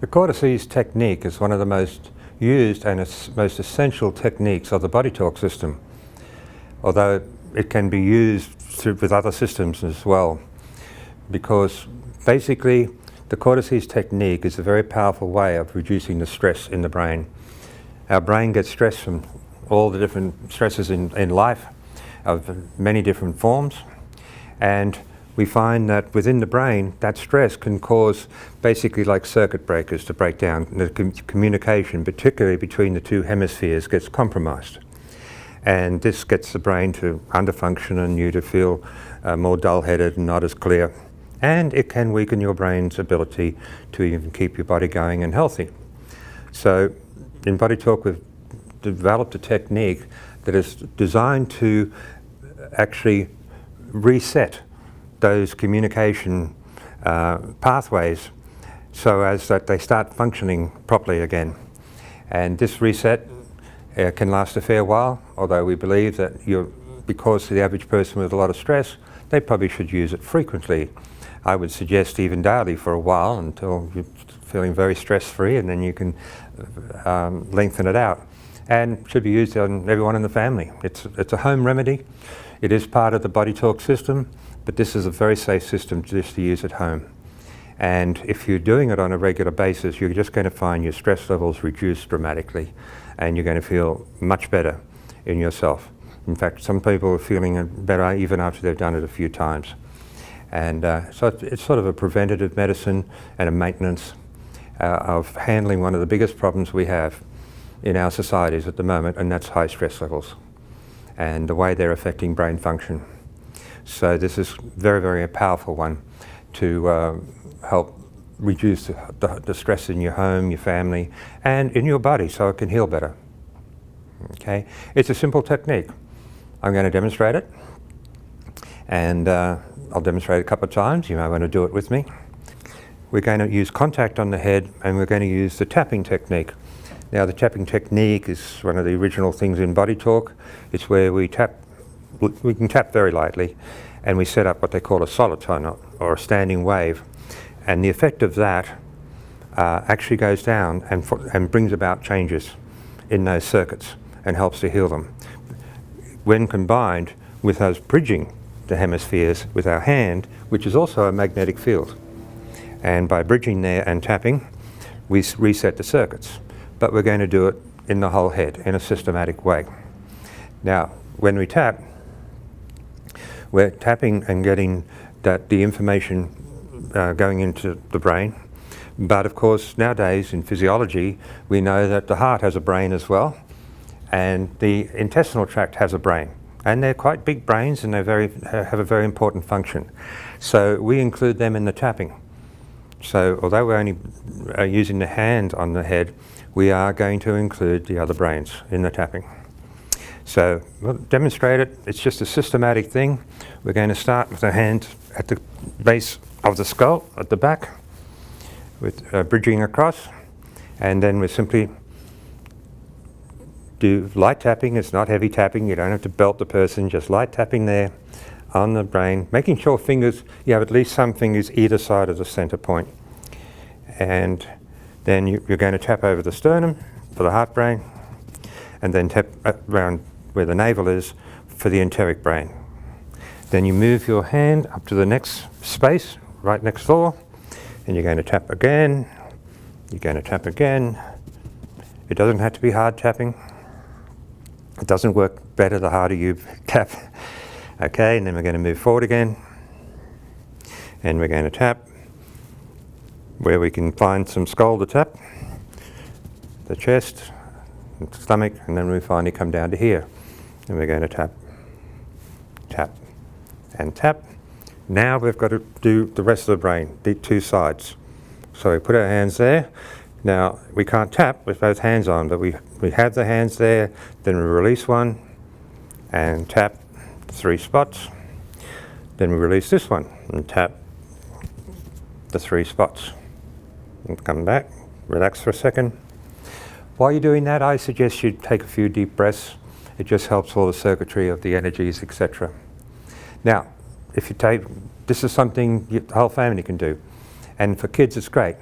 The Cortices technique is one of the most used and most essential techniques of the body talk system, although it can be used with other systems as well, because basically the Cortices technique is a very powerful way of reducing the stress in the brain. Our brain gets stress from all the different stresses in life of many different forms, and we find that within the brain that stress can cause basically like circuit breakers to break down. The communication, particularly between the two hemispheres, gets compromised, and this gets the brain to underfunction and you to feel more dull-headed and not as clear, and it can weaken your brain's ability to even keep your body going and healthy. So in Body Talk we've developed a technique that is designed to actually reset those communication pathways so as that they start functioning properly again. And this reset can last a fair while, although we believe that because the average person with a lot of stress, they probably should use it frequently. I would suggest even daily for a while until you're feeling very stress-free, and then you can lengthen it out. And should be used on everyone in the family. It's a home remedy. It is part of the Body Talk system, but this is a very safe system just to use at home. And if you're doing it on a regular basis, you're just going to find your stress levels reduce dramatically, and you're going to feel much better in yourself. In fact, some people are feeling better even after they've done it a few times. And so it's sort of a preventative medicine and a maintenance of handling one of the biggest problems we have in our societies at the moment, and that's high stress levels and the way they're affecting brain function. So this is very, very a powerful one to help reduce the stress in your home, your family, and in your body so it can heal better. Okay, it's a simple technique. I'm going to demonstrate it, and I'll demonstrate it a couple of times. You might want to do it with me. We're going to use contact on the head, and we're going to use the tapping technique. Now the tapping technique is one of the original things in Body Talk. It's where we can tap very lightly, and we set up what they call a solitone, or a standing wave. And the effect of that actually goes down and brings about changes in those circuits and helps to heal them. When combined with us bridging the hemispheres with our hand, which is also a magnetic field. And by bridging there and tapping, we reset the circuits. But we're going to do it in the whole head in a systematic way. Now, when we tap, we're tapping and getting the information going into the brain. But of course, nowadays in physiology, we know that the heart has a brain as well, and the intestinal tract has a brain. And they're quite big brains, and they have a very important function. So we include them in the tapping. So although we're only using the hand on the head, we are going to include the other brains in the tapping. So we'll demonstrate it. It's just a systematic thing. We're going to start with the hand at the base of the skull at the back, with bridging across, and then we simply do light tapping. It's not heavy tapping. You don't have to belt the person, just light tapping there on the brain, making sure you have at least some fingers either side of the center point. And then you're going to tap over the sternum for the heart brain, and then tap around where the navel is for the enteric brain. Then you move your hand up to the next space, right next door, and you're going to tap again, you're going to tap again. It doesn't have to be hard tapping. It doesn't work better the harder you tap. Okay, and then we're going to move forward again, and we're going to tap where we can find some skull to tap, the chest, the stomach, and then we finally come down to here. And we're going to tap, tap, and tap. Now we've got to do the rest of the brain, the two sides. So we put our hands there. Now we can't tap with both hands on, but we have the hands there, then we release one, and tap 3 spots. Then we release this one and tap the 3 spots. And come back, relax for a second. While you're doing that, I suggest you take a few deep breaths. It just helps all the circuitry of the energies, etc. Now, if you take, this is something the whole family can do. And for kids, it's great.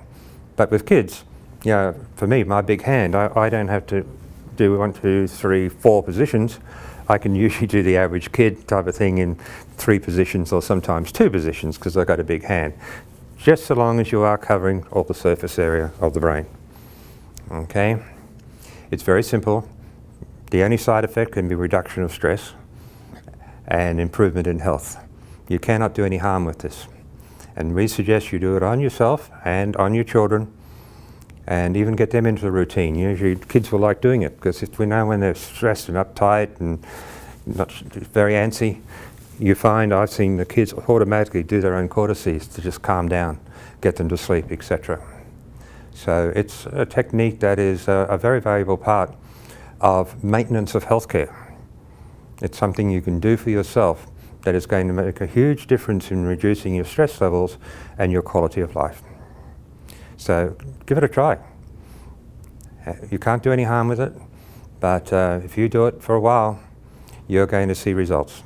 But with kids, you know, for me, my big hand, I don't have to do 1, 2, 3, 4 positions. I can usually do the average kid type of thing in 3 positions or sometimes 2 positions because I've got a big hand. Just so long as you are covering all the surface area of the brain. Okay? It's very simple. The only side effect can be reduction of stress and improvement in health. You cannot do any harm with this. And we suggest you do it on yourself and on your children, and even get them into the routine. Usually kids will like doing it because we know when they're stressed and uptight and not very antsy, you find I've seen the kids automatically do their own cortices to just calm down, get them to sleep, etc. So it's a technique that is a very valuable part of maintenance of healthcare. It's something you can do for yourself that is going to make a huge difference in reducing your stress levels and your quality of life. So give it a try. You can't do any harm with it, but if you do it for a while, you're going to see results.